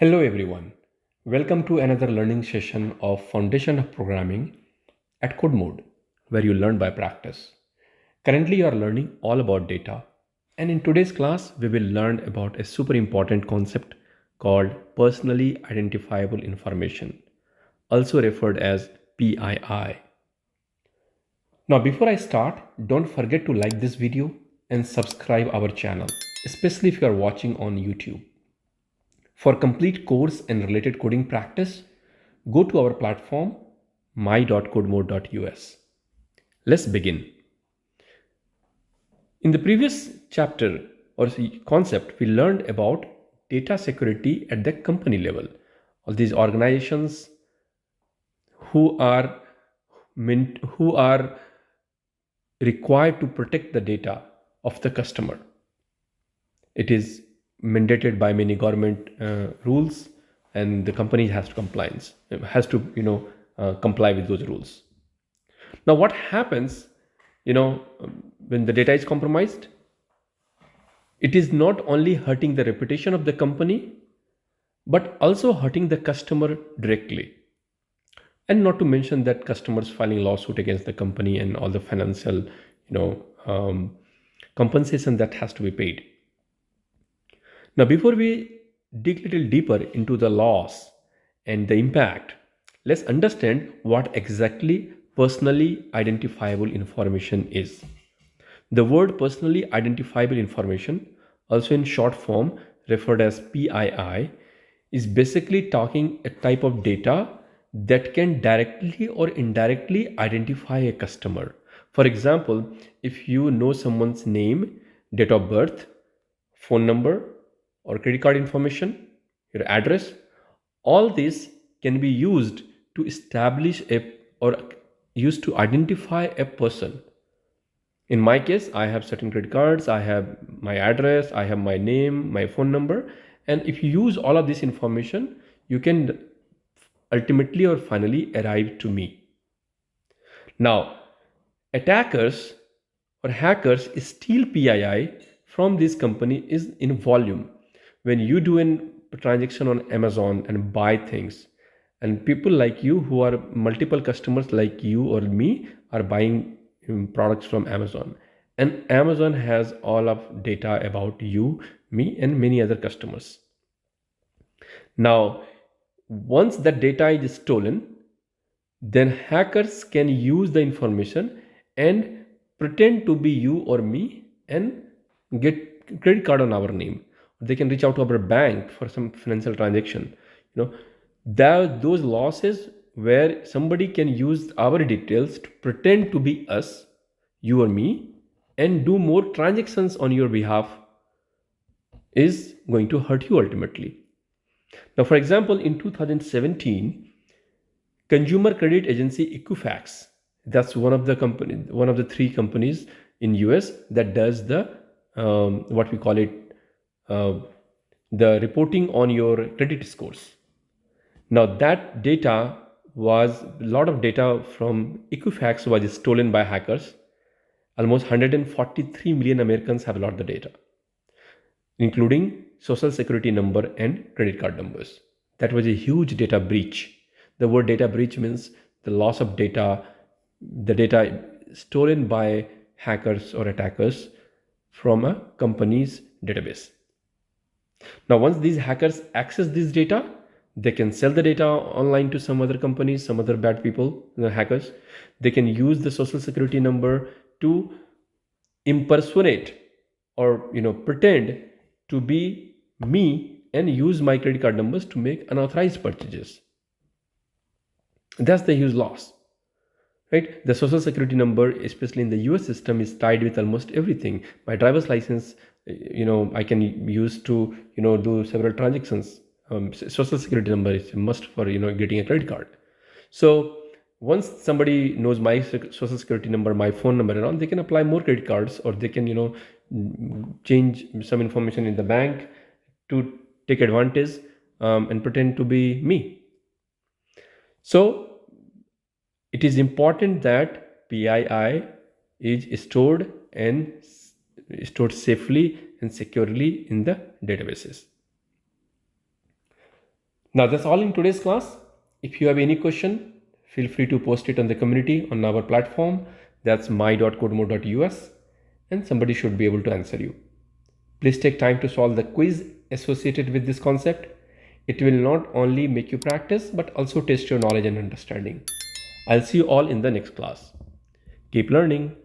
Hello everyone. Welcome to another learning session of Foundation of Programming at Codemode, where you learn by practice. Currently you are learning all about data, and in today's class we will learn about a super important concept called personally identifiable information, also referred as PII. Now before I start, don't forget to like this video and subscribe our channel, especially if you are watching on YouTube. For complete course and related coding practice, go to our platform my.codemode.us. Let's begin. In the previous chapter or concept, we learned about data security at the company level. All these organizations who are required to protect the data of the customer. It is mandated by many government rules, and the company has to comply with those rules. Now what happens when the data is compromised? It is not only hurting the reputation of the company but also hurting the customer directly, and not to mention that customers filing lawsuit against the company and all the financial compensation that has to be paid. Now, before we dig a little deeper into the loss and the impact, let's understand what exactly personally identifiable information is. The word personally identifiable information, also in short form referred as PII, is basically talking a type of data that can directly or indirectly identify a customer. For example, if you know someone's name, date of birth, phone number, or credit card information, your address, all this can be used to establish or used to identify a person. In my case, I have certain credit cards, I have my address, I have my name, my phone number, and if you use all of this information, you can ultimately or finally arrive to me. Now, attackers or hackers steal PII from this company is in volume. When you do a transaction on Amazon and buy things, and people like you who are multiple customers like you or me are buying products from Amazon, and Amazon has all of data about you, me, and many other customers. Now, once that data is stolen, then hackers can use the information and pretend to be you or me and get credit card on our name. They can reach out to our bank for some financial transaction. Those losses where somebody can use our details to pretend to be us, you or me, and do more transactions on your behalf is going to hurt you ultimately. Now, for example, in 2017, consumer credit agency Equifax, that's one of the three companies in US that does the what we call it the reporting on your credit scores. Now that data was a lot of data from Equifax was stolen by hackers. Almost 143 million Americans have lost the data, including social security number and credit card numbers. That was a huge data breach. The word data breach means the loss of data, the data stolen by hackers or attackers from a company's database. Now, once these hackers access this data, they can sell the data online to some other companies, some other bad people, the hackers. They can use the social security number to impersonate or pretend to be me and use my credit card numbers to make unauthorized purchases. That's the huge loss, right? The social security number, especially in the US system, is tied with almost everything. My driver's license, I can use to do several transactions. Social security number is a must for getting a credit card. So once somebody knows my social security number, my phone number and all, they can apply more credit cards, or they can change some information in the bank to take advantage and pretend to be me. So it is important that PII is stored safely and securely in the databases. Now that's all in today's class. If you have any question, feel free to post it on the community on our platform. That's my.codemode.us, and somebody should be able to answer you. Please take time to solve the quiz associated with this concept. It will not only make you practice, but also test your knowledge and understanding. I'll see you all in the next class. Keep learning.